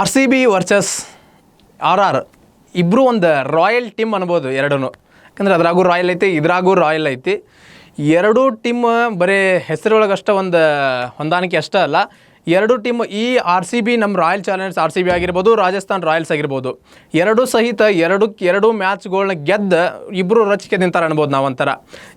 R C B versus RR ಇಬ್ಬರು ಒಂದು royal team ಅನ್ಬೋದು ಎರಡೂ. ಯಾಕಂದ್ರೆ ಅದ್ರಾಗೂ ರಾಯಲ್ ಐತಿ, ಇದ್ರಾಗೂ ರಾಯಲ್ ಐತಿ. ಎರಡೂ ಟೀಮ್ ಬರೀ ಹೆಸರೊಳಗಷ್ಟ ಒಂದು ಹೊಂದಾಣಿಕೆ ಅಷ್ಟೇ ಅಲ್ಲ, ಎರಡು ಟೀಮ್ ಈ ಆರ್ ಸಿ ಬಿ ನಮ್ಮ royal challengers R C B ಆಗಿರ್ಬೋದು, ರಾಜಸ್ಥಾನ್ ರಾಯಲ್ಸ್ ಆಗಿರ್ಬೋದು, ಎರಡೂ ಸಹಿತ ಎರಡು ಮ್ಯಾಚ್ಗಳನ್ನ ಗೆದ್ದು ಇಬ್ಬರು ರಚಿಕೆ ನಿಂತಾರೆ ಅನ್ಬೋದು ನಾವು ಒಂಥರ.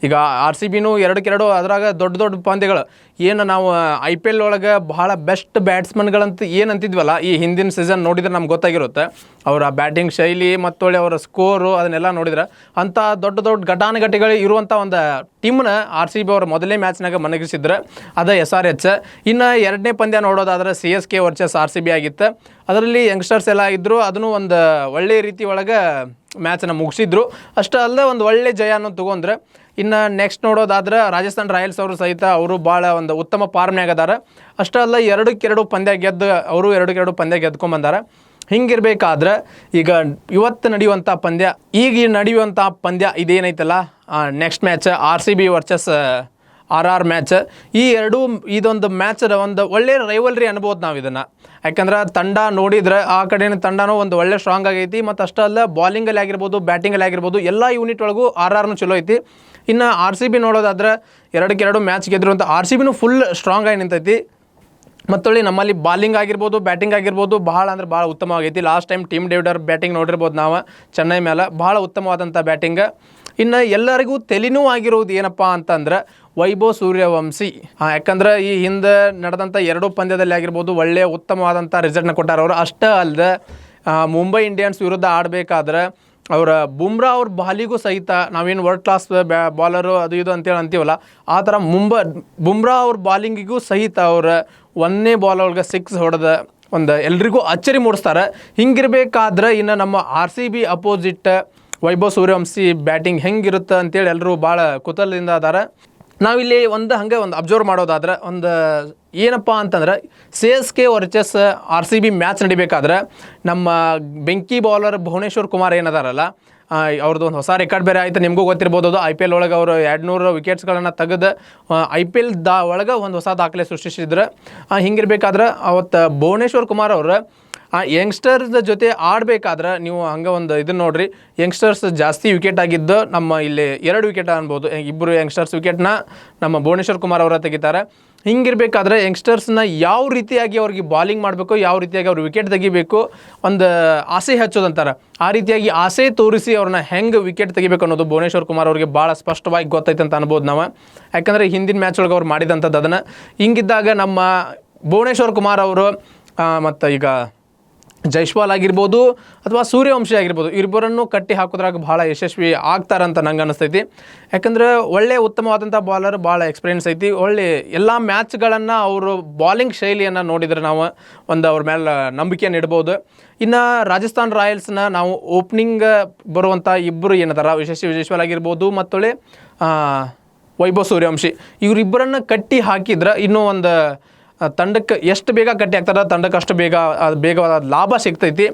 ಈಗ ಆರ್ ಸಿ ಬಿನೂ 2-2 ಅದ್ರಾಗ ದೊಡ್ಡ ದೊಡ್ಡ ಪಂದ್ಯಗಳು ಏನು ನಾವು ಐ ಪಿ ಎಲ್ ಒಳಗೆ ಬಹಳ ಬೆಸ್ಟ್ ಬ್ಯಾಟ್ಸ್ಮನ್ಗಳಂತ ಏನು ಅಂತಿದ್ವಲ್ಲ, ಈ ಹಿಂದಿನ ಸೀಸನ್ ನೋಡಿದ್ರೆ ನಮ್ಗೆ ಗೊತ್ತಾಗಿರುತ್ತೆ ಅವರ ಬ್ಯಾಟಿಂಗ್ ಶೈಲಿ ಮತ್ತೊಳ್ಳೆ ಅವರ ಸ್ಕೋರು ಅದನ್ನೆಲ್ಲ ನೋಡಿದ್ರೆ ಅಂಥ ದೊಡ್ಡ ದೊಡ್ಡ ಘಟಾನುಘಟಿಗಳು ಇರುವಂಥ ಒಂದು ಟೀಮ್ನ ಆರ್ ಸಿ ಬಿ ಅವ್ರ ಮೊದಲನೇ ಮ್ಯಾಚ್ನಾಗ ಮನಗಿಸಿದ್ರೆ ಅದು SRH. ಇನ್ನು ಎರಡನೇ ಪಂದ್ಯ ನೋಡೋದಾದ್ರೆ CSK versus R C B ಆಗಿತ್ತು. ಅದರಲ್ಲಿ ಯಂಗ್ಸ್ಟರ್ಸ್ ಎಲ್ಲ ಇದ್ದರು, ಅದನ್ನು ಒಂದು ಒಳ್ಳೆಯ ರೀತಿ ಒಳಗೆ ಮ್ಯಾಚನ್ನು ಮುಗಿಸಿದ್ರು. ಅಷ್ಟೇ ಅಲ್ಲದೆ ಒಂದು ಒಳ್ಳೆ ಜಯ ಅನ್ನೋದು ತೊಗೊಂಡ್ರೆ. ಇನ್ನು ನೆಕ್ಸ್ಟ್ ನೋಡೋದಾದ್ರೆ ರಾಜಸ್ಥಾನ್ ರಾಯಲ್ಸ್ ಅವರು ಸಹಿತ ಅವರು ಭಾಳ ಒಂದು ಉತ್ತಮ ಫಾರ್ಮ್ನಾಗ ಅದಾರ. ಅಷ್ಟೇ ಅಲ್ಲ 2-2 ಪಂದ್ಯ ಗೆದ್ದು ಅವರು 2-2 ಪಂದ್ಯ ಗೆದ್ಕೊಂಬಂದಾರ. ಹಿಂಗಿರ್ಬೇಕಾದ್ರೆ ಈಗ ಇವತ್ತು ನಡೆಯುವಂಥ ಪಂದ್ಯ, ಈಗ ನಡೆಯುವಂಥ ಪಂದ್ಯ ಇದೇನೈತಲ್ಲ next match R C B versus RR match, ಈ ಇದೊಂದು ಮ್ಯಾಚ್ ಒಂದು ಒಳ್ಳೆಯ ರೈವಲ್ರಿ ಅನ್ಬೋದು ನಾವು ಇದನ್ನು. ಯಾಕಂದ್ರೆ ತಂಡ ನೋಡಿದ್ರೆ ಆ ಕಡೆಯ ತಂಡನೂ ಒಂದು ಒಳ್ಳೆ ಸ್ಟ್ರಾಂಗ್ ಆಗೈತಿ. ಮತ್ತು ಅಷ್ಟೇ ಅಲ್ಲ ಬಾಲಿಂಗಲ್ಲಿ ಆಗಿರ್ಬೋದು, ಬ್ಯಾಟಿಂಗಲ್ಲಿ ಆಗಿರ್ಬೋದು, ಎಲ್ಲ ಯೂನಿಟ್ ಒಳಗೂ RRನೂ ಚಲೋ ಐತಿ. ಇನ್ನು ಆರ್ ಸಿ ಬಿ ನೋಡೋದಾದ್ರೆ 2-2 ಮ್ಯಾಚ್ ಗೆದ್ರು ಅಂತ ಆರ್ ಸಿ ಬಿನೂ ಫುಲ್ ಸ್ಟ್ರಾಂಗ್ ಆಗಿ ನಿಂತೈತಿ. ಮತ್ತೊಳ್ಳಿ ನಮ್ಮಲ್ಲಿ ಬಾಲಿಂಗ್ ಆಗಿರ್ಬೋದು, ಬ್ಯಾಟಿಂಗ್ ಆಗಿರ್ಬೋದು ಭಾಳ ಅಂದ್ರೆ ಭಾಳ ಉತ್ತಮವಾಗೈತಿ. Last time Tim David batting ನೋಡಿರ್ಬೋದು ನಾವು ಚೆನ್ನೈ ಮೇಲೆ, ಭಾಳ ಉತ್ತಮವಾದಂಥ ಬ್ಯಾಟಿಂಗ್. ಇನ್ನು ಎಲ್ಲರಿಗೂ ತೆಲಿನೂ ಆಗಿರೋದು ಏನಪ್ಪ ಅಂತಂದ್ರೆ ವೈಭವ್ ಸೂರ್ಯವಂಶಿ. ಯಾಕಂದ್ರೆ ಈ ಹಿಂದೆ ನಡೆದಂಥ 2 ಪಂದ್ಯದಲ್ಲಿ ಆಗಿರ್ಬೋದು ಒಳ್ಳೆಯ ಉತ್ತಮವಾದಂಥ ರಿಸಲ್ಟ್ನ ಕೊಟ್ಟಾರ ಅವರು. ಅಷ್ಟೇ ಅಲ್ಲದೆ ಮುಂಬೈ ಇಂಡಿಯನ್ಸ್ ವಿರುದ್ಧ ಆಡಬೇಕಾದ್ರೆ ಅವರ ಬುಮ್ರಾ ಅವ್ರ ಬಾಲಿಗೂ ಸಹಿತ ನಾವೇನು ವರ್ಲ್ಡ್ ಕ್ಲಾಸ್ ಬಾಲರು ಅದು ಇದು ಅಂತೇಳಿ ಅಂತೀವಲ್ಲ, ಆ ಥರ ಬುಮ್ರಾ ಅವ್ರ ಬಾಲಿಂಗಿಗೂ ಸಹಿತ ಅವ್ರ 1ನೇ ಬಾಲ್ ಒಳಗೆ 6 ಹೊಡೆದ ಒಂದು ಎಲ್ರಿಗೂ ಅಚ್ಚರಿ ಮೂಡಿಸ್ತಾರೆ. ಹಿಂಗಿರ್ಬೇಕಾದ್ರೆ ಇನ್ನು ನಮ್ಮ R C B opposite Vaibhav Suryavanshi batting ಹೆಂಗಿರುತ್ತೆ ಅಂತೇಳಿ ಎಲ್ಲರೂ ಭಾಳ ಕುತೂಹಲದಿಂದ ಅದಾರೆ. ನಾವಿಲ್ಲಿ ಒಂದು ಅಬ್ಸರ್ವ್ ಮಾಡೋದಾದ್ರೆ ಒಂದು ಏನಪ್ಪ ಅಂತಂದ್ರೆ CSK versus R C B match ನಡಿಬೇಕಾದ್ರೆ ನಮ್ಮ ಬೆಂಕಿ ಬೌಲರ್ ಭುವನೇಶ್ವರ್ ಕುಮಾರ್ ಏನದಾರಲ್ಲ, ಅವ್ರದ್ದು ಒಂದು ಹೊಸ ರೆಕಾರ್ಡ್ ಬೇರೆ ಆಯಿತು. ನಿಮಗೂ ಗೊತ್ತಿರ್ಬೋದು, ಅದು ಐ ಪಿ ಎಲ್ ಒಳಗೆ ಅವರು 200 ವಿಕೆಟ್ಸ್ಗಳನ್ನು ತೆಗೆದು ಐ ಪಿ ಎಲ್ ಒಳಗೆ ಒಂದು ಹೊಸ ದಾಖಲೆ ಸೃಷ್ಟಿಸಿದ್ರು. ಹಿಂಗಿರ್ಬೇಕಾದ್ರೆ ಅವತ್ತು ಭುವನೇಶ್ವರ್ ಕುಮಾರ್ ಅವರು ಯಂಗ್ಸ್ಟರ್ಸ್ ಜೊತೆ ಆಡಬೇಕಾದ್ರೆ ನೀವು ಹಂಗೆ ಒಂದು ಇದನ್ನು ನೋಡ್ರಿ, ಯಂಗ್ಸ್ಟರ್ಸ್ ಜಾಸ್ತಿ ವಿಕೆಟ್ ಆಗಿದ್ದು ನಮ್ಮ ಇಲ್ಲಿ 2 ವಿಕೆಟ್ ಅನ್ಬೋದು. 2 ಯಂಗ್ಸ್ಟರ್ಸ್ ವಿಕೆಟ್ನ ನಮ್ಮ ಭುವನೇಶ್ವರ್ ಕುಮಾರ್ ಅವರ ತೆಗಿತಾರೆ. ಹಿಂಗಿರ್ಬೇಕಾದ್ರೆ ಯಂಗ್ಸ್ಟರ್ಸ್ನ ಯಾವ ರೀತಿಯಾಗಿ ಅವ್ರಿಗೆ ಬಾಲಿಂಗ್ ಮಾಡಬೇಕು, ಯಾವ ರೀತಿಯಾಗಿ ಅವ್ರು ವಿಕೆಟ್ ತೆಗಿಬೇಕು, ಒಂದು ಆಸೆ ಹಚ್ಚೋದಂತಾರೆ. ಆ ರೀತಿಯಾಗಿ ಆಸೆ ತೋರಿಸಿ ಅವ್ರನ್ನ ಹೆಂಗೆ ವಿಕೆಟ್ ತೆಗಿಬೇಕು ಅನ್ನೋದು ಭುವನೇಶ್ವರ್ ಕುಮಾರ್ ಅವ್ರಿಗೆ ಭಾಳ ಸ್ಪಷ್ಟವಾಗಿ ಗೊತ್ತೈತೆ ಅಂತ ಅನ್ಬೋದು ನಾವು. ಯಾಕಂದರೆ ಹಿಂದಿನ ಮ್ಯಾಚ್ ಒಳಗೆ ಅವ್ರು ಮಾಡಿದಂಥದ್ದು ಅದನ್ನು. ಹಿಂಗಿದ್ದಾಗ ನಮ್ಮ ಭುವನೇಶ್ವರ್ ಕುಮಾರ್ ಅವರು ಮತ್ತು ಈಗ ಜೈಸ್ವಾಲ್ ಆಗಿರ್ಬೋದು ಅಥವಾ ಸೂರ್ಯವಂಶಿ ಆಗಿರ್ಬೋದು, ಇಬ್ಬರನ್ನು ಕಟ್ಟಿ ಹಾಕೋದ್ರಾಗ ಭಾಳ ಯಶಸ್ವಿ ಆಗ್ತಾರಂತ ನಂಗೆ ಅನಿಸ್ತೈತಿ. ಯಾಕಂದ್ರೆ ಒಳ್ಳೆ ಉತ್ತಮವಾದಂಥ ಬಾಲರ್, ಭಾಳ ಎಕ್ಸ್ಪೀರಿಯನ್ಸ್ ಐತಿ. ಒಳ್ಳೆ ಎಲ್ಲ ಮ್ಯಾಚ್ಗಳನ್ನು ಅವರು ಬಾಲಿಂಗ್ ಶೈಲಿಯನ್ನು ನೋಡಿದರೆ ನಾವು ಒಂದು ಅವ್ರ ಮೇಲೆ ನಂಬಿಕೆಯನ್ನು ಇಡ್ಬೋದು. ಇನ್ನು ರಾಜಸ್ಥಾನ್ ರಾಯಲ್ಸ್ನ ನಾವು ಓಪನಿಂಗ್ ಬರುವಂಥ ಇಬ್ಬರು ಏನದಾರ ಯಶಸ್ವಿ ಜೈಸ್ವಾಲ್ ಆಗಿರ್ಬೋದು ಮತ್ತೊಳ್ಳೆ ವೈಭವ್ ಸೂರ್ಯವಂಶಿ, ಇವರಿಬ್ಬರನ್ನು ಕಟ್ಟಿ ಹಾಕಿದ್ರೆ ಇನ್ನೂ ಒಂದು ತಂಡಕ್ಕೆ ಎಷ್ಟು ಬೇಗ ಕಟ್ಟಿ ಹಾಕ್ತಾರೆ ತಂಡಕ್ಕೆ ಅಷ್ಟು ಬೇಗವಾದ ಲಾಭ ಸಿಗ್ತೈತಿ.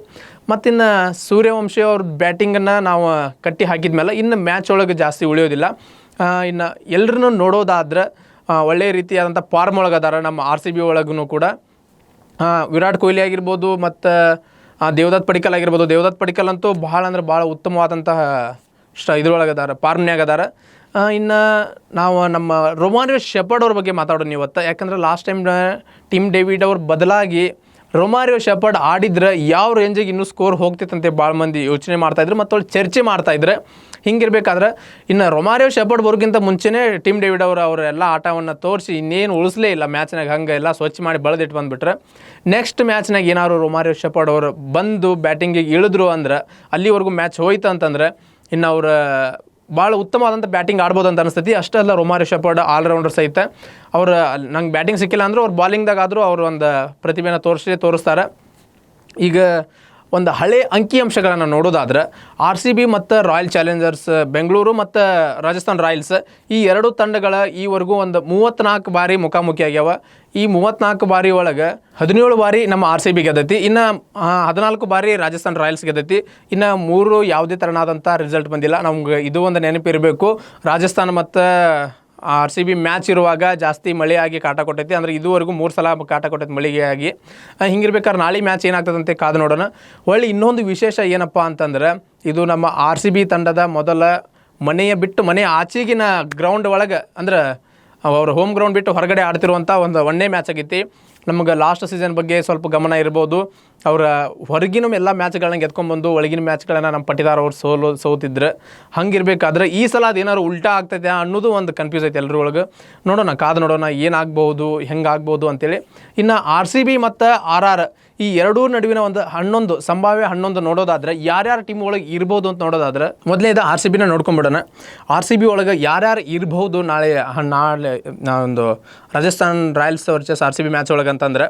ಮತ್ತಿನ್ನು ಸೂರ್ಯವಂಶಿ ಅವ್ರ ಬ್ಯಾಟಿಂಗನ್ನು ನಾವು ಕಟ್ಟಿ ಹಾಕಿದ ಮೇಲೆ ಇನ್ನು ಮ್ಯಾಚ್ ಒಳಗೆ ಜಾಸ್ತಿ ಉಳಿಯೋದಿಲ್ಲ. ಇನ್ನು ಎಲ್ಲರನ್ನೂ ನೋಡೋದಾದ್ರೆ ಒಳ್ಳೆಯ ರೀತಿಯಾದಂಥ ಫಾರ್ಮ್ ಒಳಗೆ ಅದಾರ ನಮ್ಮ ಆರ್ ಸಿ ಬಿ ಒಳಗೂ ಕೂಡ. ವಿರಾಟ್ ಕೊಹ್ಲಿ ಆಗಿರ್ಬೋದು ಮತ್ತು ದೇವದತ್ ಪಡಿಕ್ಕಲ್ ಆಗಿರ್ಬೋದು. ದೇವದತ್ ಪಡಿಕ್ಕಲ್ ಅಂತೂ ಭಾಳ ಅಂದ್ರೆ ಭಾಳ ಉತ್ತಮವಾದಂತಹ ಇದ್ರೊಳಗೆ ಅದಾರ, ಫಾರ್ಮ್ನ್ಯಾಗ ಅದಾರ. ಇನ್ನು ನಾವು ನಮ್ಮ ರೊಮಾರಿಯೋ ಶೆಪರ್ಡ್ ಅವ್ರ ಬಗ್ಗೆ ಮಾತಾಡೋಣ ಇವತ್ತು. ಯಾಕಂದ್ರೆ ಲಾಸ್ಟ್ ಟೈಮ್ ಟೀಮ್ ಡೇವಿಡ್ ಅವ್ರ ಬದಲಾಗಿ ರೊಮಾರಿಯೋ ಶೆಪರ್ಡ್ ಆಡಿದ್ರೆ ಯಾವ ರೇಂಜಿಗೆ ಇನ್ನೂ ಸ್ಕೋರ್ ಹೋಗ್ತಿತ್ತಂತೆ ಭಾಳ ಮಂದಿ ಯೋಚನೆ ಮಾಡ್ತಾಯಿದ್ರು ಮತ್ತು ಅವ್ರು ಚರ್ಚೆ ಮಾಡ್ತಾಯಿದ್ರು. ಹಿಂಗಿರ್ಬೇಕಾದ್ರೆ ಇನ್ನು ರೊಮಾರಿಯೋ ಶೆಪರ್ಡ್ ಬರೋಕ್ಕಿಂತ ಮುಂಚೆನೇ ಟೀಮ್ ಡೇವಿಡ್ ಅವರೆಲ್ಲ ಆಟವನ್ನು ತೋರಿಸಿ ಇನ್ನೇನು ಉಳಿಸಲೇ ಇಲ್ಲ ಮ್ಯಾಚ್ನಾಗ, ಹಂಗೆ ಎಲ್ಲ ಸ್ವಚ್ಛ ಮಾಡಿ ಬಳದಿಟ್ಟು ಬಂದುಬಿಟ್ರೆ ನೆಕ್ಸ್ಟ್ ಮ್ಯಾಚ್ನಾಗ ಏನಾದ್ರು ರೊಮಾರಿಯೋ ಶೆಪರ್ಡ್ ಅವರು ಬಂದು ಬ್ಯಾಟಿಂಗಿಗೆ ಇಳಿದ್ರು ಅಂದ್ರೆ ಅಲ್ಲಿವರೆಗೂ ಮ್ಯಾಚ್ ಹೋಯ್ತು ಅಂತಂದ್ರೆ ಇನ್ನು ಅವ್ರ ಭಾಳ ಉತ್ತಮವಾದಂಥ ಬ್ಯಾಟಿಂಗ್ ಆಡ್ಬೋದು ಅಂತ ಅನಿಸ್ತೈತಿ. ಅಷ್ಟೇ ಅಲ್ಲ ರೊಮಾರಿಯೋ ಶೆಪರ್ಡ್ ಆಲ್ರೌಂಡರ್ ಸಹಿತ ಅವ್ರು ನಂಗೆ ಬ್ಯಾಟಿಂಗ್ ಸಿಕ್ಕಿಲ್ಲ ಅಂದರೂ ಅವ್ರು ಬಾಲಿಂಗ್ದಾಗ ಆದರೂ ಅವರು ಒಂದು ಪ್ರತಿಭೆನ ತೋರಿಸ್ತಾರೆ. ಈಗ ಒಂದು ಹಳೆ ಅಂಕಿಅಂಶಗಳನ್ನು ನೋಡೋದಾದ್ರೆ ಆರ್ ಸಿ ಬಿ ಮತ್ತು ರಾಯಲ್ ಚಾಲೆಂಜರ್ಸ್ ಬೆಂಗಳೂರು ಮತ್ತು ರಾಜಸ್ಥಾನ್ ರಾಯಲ್ಸ್ ಈ 2 ತಂಡಗಳ ಈವರೆಗೂ ಒಂದು 34 ಬಾರಿ ಮುಖಾಮುಖಿ ಆಗ್ಯಾವ. ಈ 34 ಬಾರಿ ಒಳಗೆ 17 ಬಾರಿ ನಮ್ಮ ಆರ್ ಸಿ ಬಿ ಗೆದ್ದೈತಿ, ಇನ್ನು 14 ಬಾರಿ ರಾಜಸ್ಥಾನ್ ರಾಯಲ್ಸ್ ಗೆದ್ದೈತಿ. ಇನ್ನು 3 ಯಾವುದೇ ಥರನಾದಂಥ ರಿಸಲ್ಟ್ ಬಂದಿಲ್ಲ. ನಮ್ಗೆ ಇದು ಒಂದು ನೆನಪಿರಬೇಕು, ರಾಜಸ್ಥಾನ ಮತ್ತು RCB ಮ್ಯಾಚ್ ಇರುವಾಗ ಜಾಸ್ತಿ ಮಳೆಯಾಗಿ ಕಾಟ ಕೊಟ್ಟೈತಿ. ಅಂದರೆ ಇದುವರೆಗೂ 3 ಸಲ ಕಾಟ ಕೊಟ್ಟೈತಿ ಮಳೆಯಾಗಿ. ಹಿಂಗಿರ್ಬೇಕಾದ್ರೆ ನಾಳೆ ಮ್ಯಾಚ್ ಏನಾಗ್ತದಂತೆ ಕಾದು ನೋಡೋಣ. ಒಳ್ಳೆ ಇನ್ನೊಂದು ವಿಶೇಷ ಏನಪ್ಪ ಅಂತಂದ್ರೆ, ಇದು ನಮ್ಮ RCB ತಂಡದ ಮೊದಲ ಮನೆ ಆಚೆಗಿನ ಗ್ರೌಂಡ್ ಒಳಗೆ, ಅಂದ್ರೆ ಅವ್ರ ಹೋಮ್ ಗ್ರೌಂಡ್ ಬಿಟ್ಟು ಹೊರಗಡೆ ಆಡ್ತಿರುವಂಥ ಒಂದು ಒಂದೇ ಮ್ಯಾಚ್ ಆಗೈತಿ. ನಮಗೆ ಲಾಸ್ಟ್ ಸೀಸನ್ ಬಗ್ಗೆ ಸ್ವಲ್ಪ ಗಮನ ಇರ್ಬೋದು. ಅವರ ಹೊರಗಿನ ಎಲ್ಲ ಮ್ಯಾಚ್ಗಳನ್ನ ಗೆದ್ಕೊಂಡ್ಬಂದು ಒಳಗಿನ ಮ್ಯಾಚ್ಗಳನ್ನು ನಮ್ಮ ಪಟ್ಟಿದಾರ ಅವ್ರು ಸೋತಿದ್ರು. ಹಂಗಿರ್ಬೇಕಾದ್ರೆ ಈ ಸಲ ಅದೇನಾದ್ರು ಉಲ್ಟಾ ಆಗ್ತೈತೆ ಅನ್ನೋದು ಒಂದು ಕನ್ಫ್ಯೂಸ್ ಐತೆ ಎಲ್ಲರ ಒಳಗೆ. ನೋಡೋಣ, ಕಾದು ನೋಡೋಣ ಏನಾಗ್ಬೋದು, ಹೆಂಗಾಗ್ಬೋದು ಅಂತೇಳಿ. ಇನ್ನು RCB ಮತ್ತು RR ಈ ಎರಡೂ ನಡುವಿನ ಒಂದು ಸಂಭಾವ್ಯ 11 ನೋಡೋದಾದ್ರೆ ಯಾರ್ಯಾರು ಟೀಮ್ ಒಳಗೆ ಇರ್ಬೋದು ಅಂತ ನೋಡೋದಾದ್ರೆ, ಮೊದಲನೇದು RCBನ ನೋಡ್ಕೊಂಬಿಡೋಣ. RCB ಒಳಗೆ ಯಾರ್ಯಾರು ಇರ್ಬೋದು ನಾಳೆ ಒಂದು Rajasthan Royals versus RCB match ಒಳಗೆ ಅಂತಂದ್ರೆ,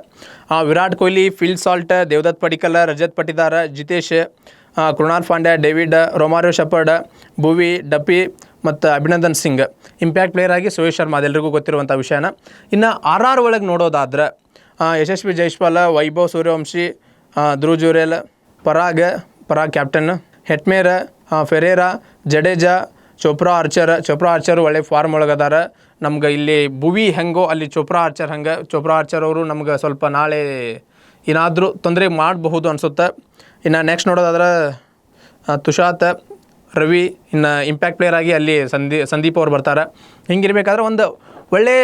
Virat Kohli, Phil Salt, Devdutt Padikkal, Rajat Patidar, Jitesh, Krunal Pandya, David, Romario Shepherd, Bhuvi, ಡಪ್ಪಿ ಮತ್ತು ಅಭಿನಂದನ್ ಸಿಂಗ್ ಇಂಪ್ಯಾಕ್ಟ್ ಪ್ಲೇಯರ್ ಆಗಿ ಸುರೇಶ್ ಶರ್ಮಾ, ಅದೆಲ್ಲರಿಗೂ ಗೊತ್ತಿರುವಂಥ ವಿಷಯನ. ಇನ್ನು RR ಒಳಗೆ ನೋಡೋದಾದ್ರೆ ಯಶಸ್ವಿ ಜೈಸ್ವಾಲ್, ವೈಭವ್ ಸೂರ್ಯವಂಶಿ, ಧ್ರುವ್ ಜುರೇಲ್, ಪರಾಗ್ ಕ್ಯಾಪ್ಟನ್, ಹೆಟ್ಮೇರ್, ಫೆರೇರಾ, ಜಡೇಜಾ, ಚೋಪ್ರಾ ಆರ್ಚರ್ ಒಳ್ಳೆ ಫಾರ್ಮ್ ಒಳಗದಾರ. ನಮ್ಗೆ ಇಲ್ಲಿ ಭುವಿ ಹೆಂಗೋ ಅಲ್ಲಿ ಚೋಪ್ರಾ ಆರ್ಚರ್ ಅವರು ನಮ್ಗೆ ಸ್ವಲ್ಪ ನಾಳೆ ಏನಾದರೂ ತೊಂದರೆ ಮಾಡಬಹುದು ಅನಿಸುತ್ತೆ. ಇನ್ನು ನೆಕ್ಸ್ಟ್ ನೋಡೋದಾದ್ರೆ ತುಷಾತ್, ರವಿ, ಇನ್ನು ಇಂಪ್ಯಾಕ್ಟ್ ಪ್ಲೇಯರ್ ಆಗಿ ಅಲ್ಲಿ ಸಂದೀಪ್ ಅವ್ರು ಬರ್ತಾರೆ. ಹಿಂಗಿರ್ಬೇಕಾದ್ರೆ ಒಂದು ಒಳ್ಳೆ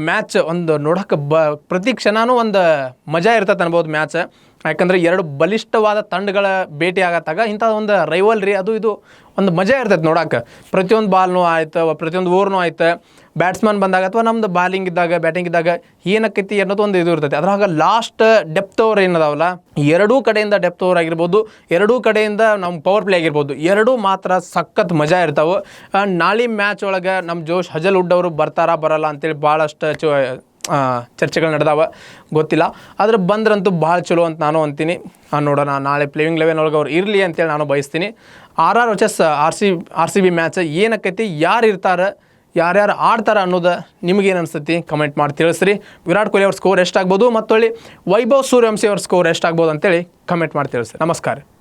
ಮ್ಯಾಚ್, ಒಂದು ನೋಡೋಕೆ ಪ್ರತಿ ಕ್ಷಣವೂ ಒಂದು ಮಜಾ ಇರ್ತದೆ ಅನ್ಬೋದು ಮ್ಯಾಚ್. ಯಾಕಂದರೆ ಎರಡು ಬಲಿಷ್ಠವಾದ ತಂಡಗಳ ಭೇಟಿ ಆಗತ್ತಾಗ ಇಂಥ ಒಂದು ರೈವಲ್ರಿ ಅದು ಇದು ಒಂದು ಮಜಾ ಇರ್ತೈತೆ ನೋಡೋಕೆ. ಪ್ರತಿಯೊಂದು ಬಾಲ್ನೂ ಆಯ್ತು, ಪ್ರತಿಯೊಂದು ಓವರ್ನೂ ಆಯ್ತು, ಬ್ಯಾಟ್ಸ್ಮನ್ ಬಂದಾಗ ಅಥವಾ ನಮ್ಮದು ಬ್ಯಾಟಿಂಗ್ ಇದ್ದಾಗ ಏನಕ್ಕೈತಿ ಅನ್ನೋದು ಒಂದು ಇದು ಇರ್ತೈತೆ. ಅದ್ರಾಗ ಲಾಸ್ಟ್ ಡೆಪ್ತ್ ಓವರ್ ಏನದಾವಲ್ಲ, ಎರಡೂ ಕಡೆಯಿಂದ ಡೆಪ್ತ್ ಓವರ್ ಆಗಿರ್ಬೋದು, ಎರಡೂ ಕಡೆಯಿಂದ ನಮ್ಮ ಪವರ್ ಪ್ಲೇ ಆಗಿರ್ಬೋದು, ಎರಡೂ ಮಾತ್ರ ಸಖತ್ ಮಜಾ ಇರ್ತಾವೆ. ನಾಳೆ ಮ್ಯಾಚ್ ಒಳಗೆ ನಮ್ಮ ಜೋಶ್ ಹಜಲ್ವುಡ್ ಅವರು ಬರ್ತಾರಾ ಬರಲ್ಲ ಅಂತೇಳಿ ಭಾಳಷ್ಟು ಚರ್ಚೆಗಳು ನಡೆದಾವ, ಗೊತ್ತಿಲ್ಲ. ಆದ್ರೆ ಬಂದ್ರಂತೂ ಭಾಳ ಚಲೋ ಅಂತ ನಾನು ಅಂತೀನಿ. ನೋಡೋಣ, ನಾಳೆ ಪ್ಲೇಯಿಂಗ್ 11 ಒಳಗೆ ಅವ್ರು ಇರಲಿ ಅಂತೇಳಿ ನಾನು ಬಯಸ್ತೀನಿ. RR ವರ್ಸಸ್ RCB ಮ್ಯಾಚ್ ಏನಕ್ಕೈತಿ, ಯಾರು ಇರ್ತಾರೆ, ಯಾರ್ಯಾರು ಆಡ್ತಾರೆ ಅನ್ನೋದು ನಿಮಗೇನು ಅನಿಸ್ತೈತಿ ಕಮೆಂಟ್ ಮಾಡಿ ತಿಳಿಸ್ರಿ. ವಿರಾಟ್ ಕೊಹ್ಲಿ ಅವ್ರ ಸ್ಕೋರ್ ಎಷ್ಟಾಗ್ಬೋದು, ಮತ್ತೊಳ್ಳಿ ವೈಭವ್ ಸೂರ್ಯವಂಶಿ ಅವ್ರ ಸ್ಕೋರ್ ಎಷ್ಟಾಗ್ಬೋದು ಅಂತೇಳಿ ಕಮೆಂಟ್ ಮಾಡಿ ತಿಳಿಸ್ರಿ. ನಮಸ್ಕಾರ.